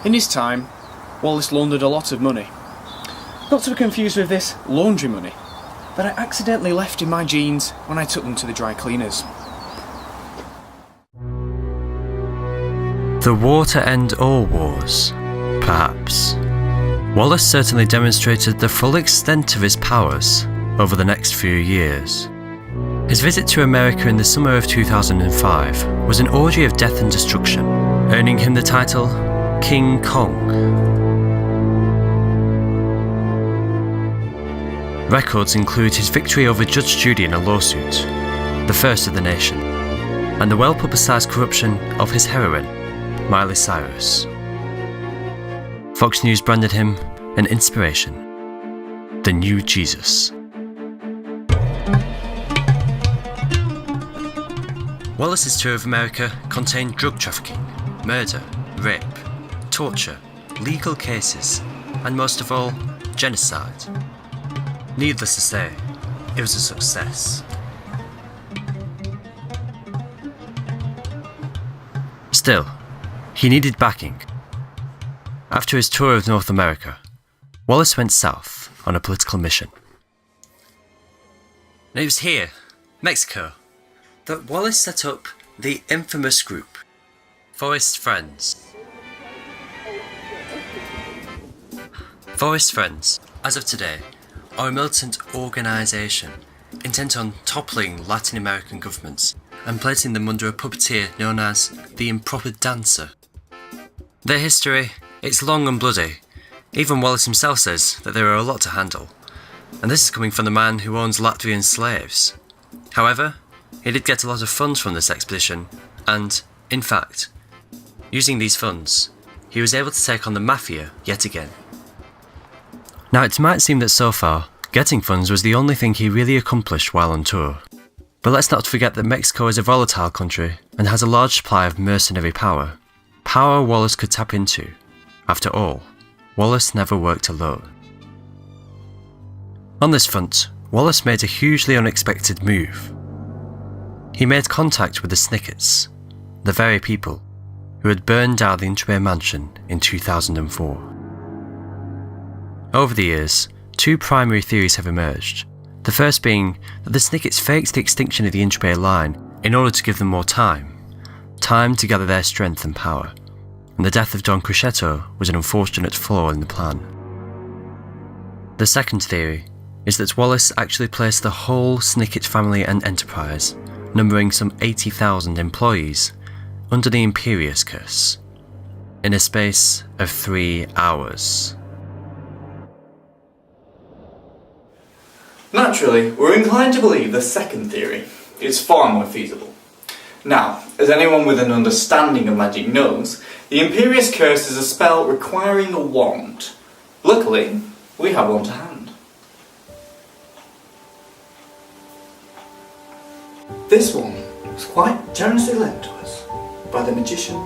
In his time, Wallace laundered a lot of money. Not to be confused with this laundry money that I accidentally left in my jeans when I took them to the dry cleaners. The war to end all wars, perhaps. Wallace certainly demonstrated the full extent of his powers over the next few years. His visit to America in the summer of 2005 was an orgy of death and destruction, earning him the title King Kong. Records include his victory over Judge Judy in a lawsuit, the first of the nation, and the well-publicised corruption of his heroine, Miley Cyrus. Fox News branded him an inspiration, the new Jesus. Wallace's tour of America contained drug trafficking, murder, rape, torture, legal cases, and most of all, genocide. Needless to say, it was a success. Still, he needed backing. After his tour of North America, Wallace went south on a political mission. And it was here, Mexico, that Wallace set up the infamous group, Forest Friends. Forest Friends, as of today, are a militant organisation intent on toppling Latin American governments and placing them under a puppeteer known as the Improper Dancer. Their history, it's long and bloody. Even Wallace himself says that there are a lot to handle, and this is coming from the man who owns Latvian slaves. However, he did get a lot of funds from this expedition, and, in fact, using these funds, he was able to take on the Mafia yet again. Now, it might seem that so far, getting funds was the only thing he really accomplished while on tour. But let's not forget that Mexico is a volatile country and has a large supply of mercenary power. Power Wallace could tap into. After all, Wallace never worked alone. On this front, Wallace made a hugely unexpected move. He made contact with the Snickets, the very people who had burned down the Intrubé mansion in 2004. Over the years, two primary theories have emerged. The first being that the Snickets faked the extinction of the Intrubé line in order to give them more time to gather their strength and power, and the death of Don Crescetto was an unfortunate flaw in the plan. The second theory is that Wallace actually placed the whole Snicket family and enterprise, numbering some 80,000 employees, under the Imperius Curse, in a space of 3 hours. Naturally, we're inclined to believe the second theory is far more feasible. Now, as anyone with an understanding of magic knows, the Imperius Curse is a spell requiring a wand. Luckily, we have one to hand. This one was quite generously lent to us by the magician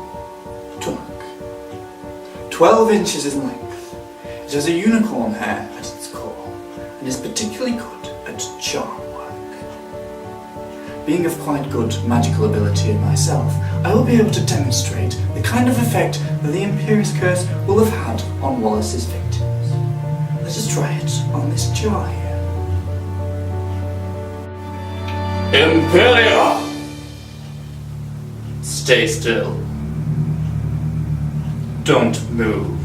Tunuk. 12 inches in length, it has a unicorn hair at its core and is particularly good at charm work. Being of quite good magical ability in myself, I will be able to demonstrate the kind of effect that the Imperius Curse will have had on Wallace's victims. Let us try it on this jar here. Imperia! Stay still. Don't move.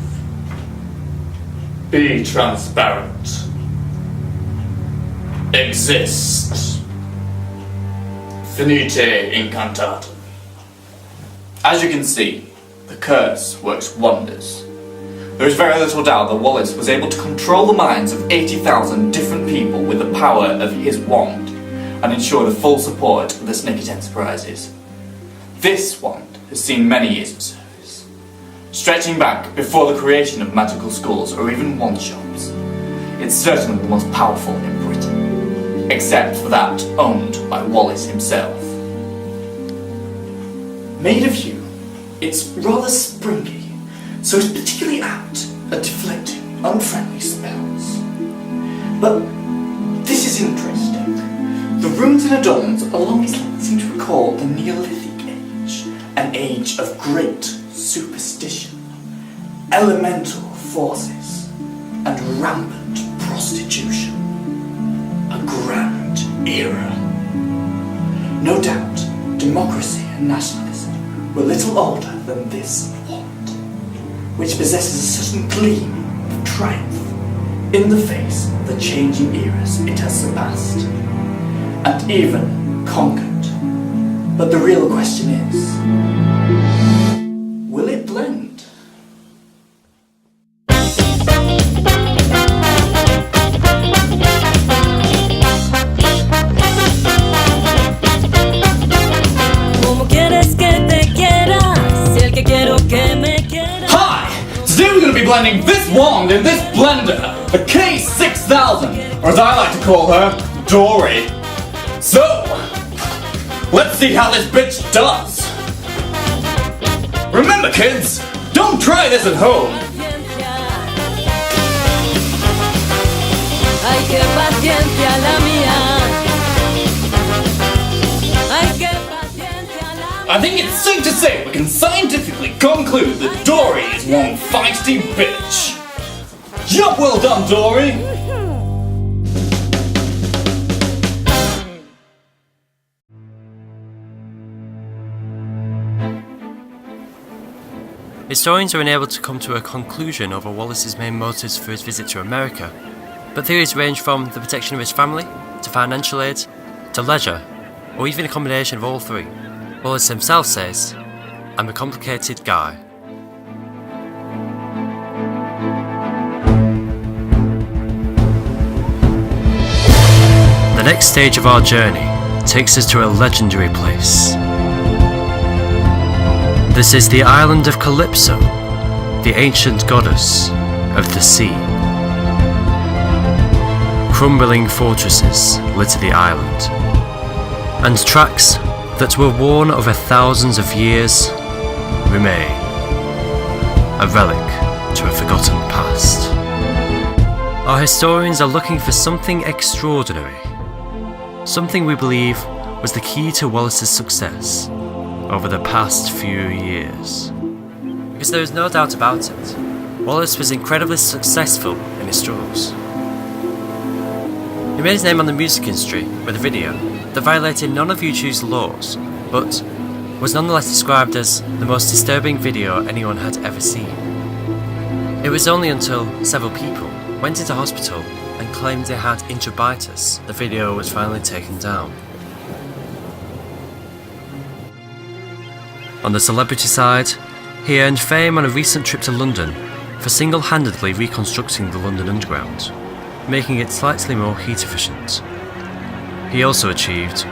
Be transparent. Exist. Finite incantatum. As you can see, the curse works wonders. There is very little doubt that Wallace was able to control the minds of 80,000 different people with the power of his wand and ensure the full support of the Snicket enterprises. This wand has seen many years of service, stretching back before the creation of magical schools or even wand shops. It's certainly the most powerful in Britain, except for that owned by Wallace himself. Made of yew, it's rather springy, so it's particularly apt at deflecting unfriendly spells. But this is interesting. The runes and adornments along its length seem to recall the Neolithic age, an age of great superstition. elemental forces, and rampant prostitution. A grand era. No doubt, democracy and nationalism were little older than this wand, which possesses a certain gleam of triumph in the face of the changing eras it has surpassed, and even conquered. But the real question is, will it blend? Hi! Today we're going to be blending this wand in this blender, the K6000, or as I like to call her, Dory. So, let's see how this bitch does. Remember kids, don't try this at home. I think it's safe to say we can scientifically conclude that Dory is one feisty bitch. Job well done, Dory. Historians are unable to come to a conclusion over Wallace's main motives for his visit to America, but theories range from the protection of his family, to financial aid, to leisure, or even a combination of all three. Wallace himself says, "I'm a complicated guy." The next stage of our journey takes us to a legendary place. This is the island of Calypso, the ancient goddess of the sea. Crumbling fortresses litter the island, and tracks that were worn over thousands of years remain, a relic to a forgotten past. Our historians are looking for something extraordinary, something we believe was the key to Wallace's success over the past few years. Because there is no doubt about it, Wallace was incredibly successful in his struggles. He made his name on the music industry with a video that violated none of YouTube's laws, but was nonetheless described as the most disturbing video anyone had ever seen. It was only until several people went into hospital and claimed they had intubitis the video was finally taken down. On the celebrity side, he earned fame on a recent trip to London for single-handedly reconstructing the London Underground, making it slightly more heat efficient. He also achieved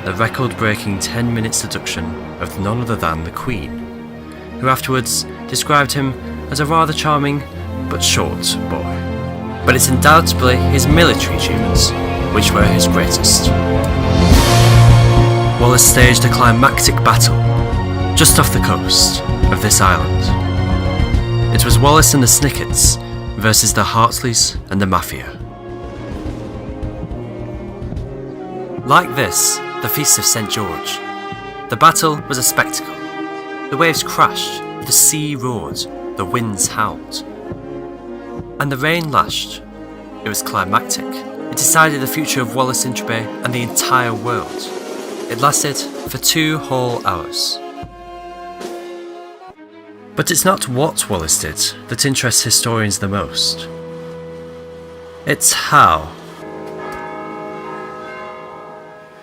the record-breaking 10-minute seduction of none other than the Queen, who afterwards described him as a rather charming but short boy. But it's undoubtedly his military achievements which were his greatest. Wallace staged a climactic battle just off the coast of this island. It was Wallace and the Snickets versus the Hartsleys and the Mafia. Like this, the Feast of St. George, the battle was a spectacle. The waves crashed, the sea roared, the winds howled, and the rain lashed. It was climactic. It decided the future of Wallace Intrubé and the entire world. It lasted for 2 whole hours. But it's not what Wallace did that interests historians the most. It's how.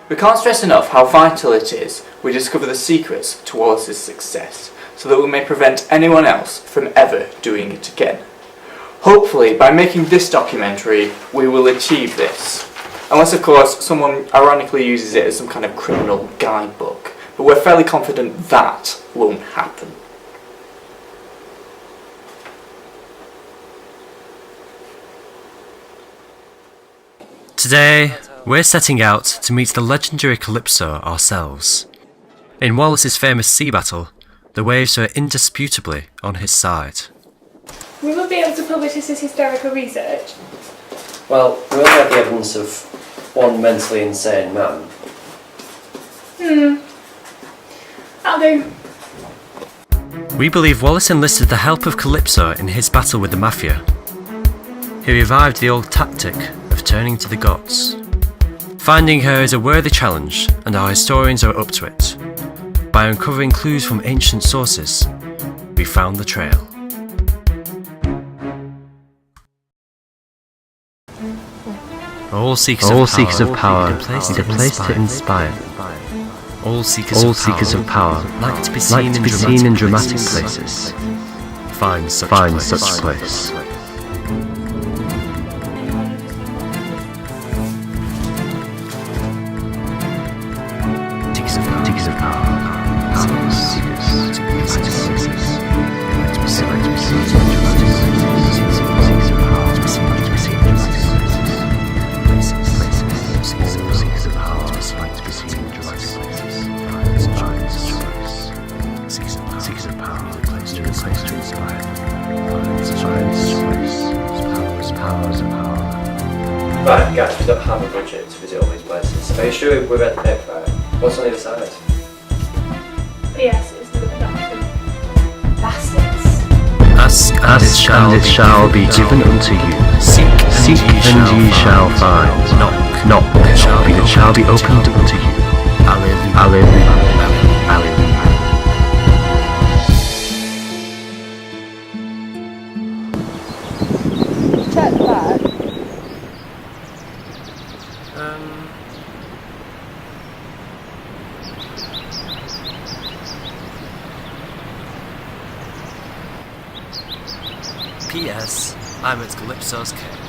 We can't stress enough how vital it is we discover the secrets to Wallace's success, so that we may prevent anyone else from ever doing it again. Hopefully, by making this documentary, we will achieve this. Unless, of course, someone ironically uses it as some kind of criminal guidebook. But we're fairly confident that won't happen. Today, we're setting out to meet the legendary Calypso ourselves. In Wallace's famous sea battle, the waves were indisputably on his side. We won't be able to publish this as historical research. Well, we only have the evidence of one mentally insane man. I'll do. We believe Wallace enlisted the help of Calypso in his battle with the Mafia. He revived the old tactic of turning to the gods. Finding her is a worthy challenge, and our historians are up to it. By uncovering clues from ancient sources, we found the trail. All seekers of power need a place to inspire. All seekers of power like to be seen in dramatic places. Find such place. Seekers of power. Right, guys, we don't have a budget to visit all these places. Are you sure we're ready to pay for it? What's on the other side? Yes, it's the production. Bastards. Ask and it shall be given unto you. Seek and ye shall find. Knock and it shall be opened unto you. Alleluia. Alleluia. Check that. P.S. I'm at Calypso's cave.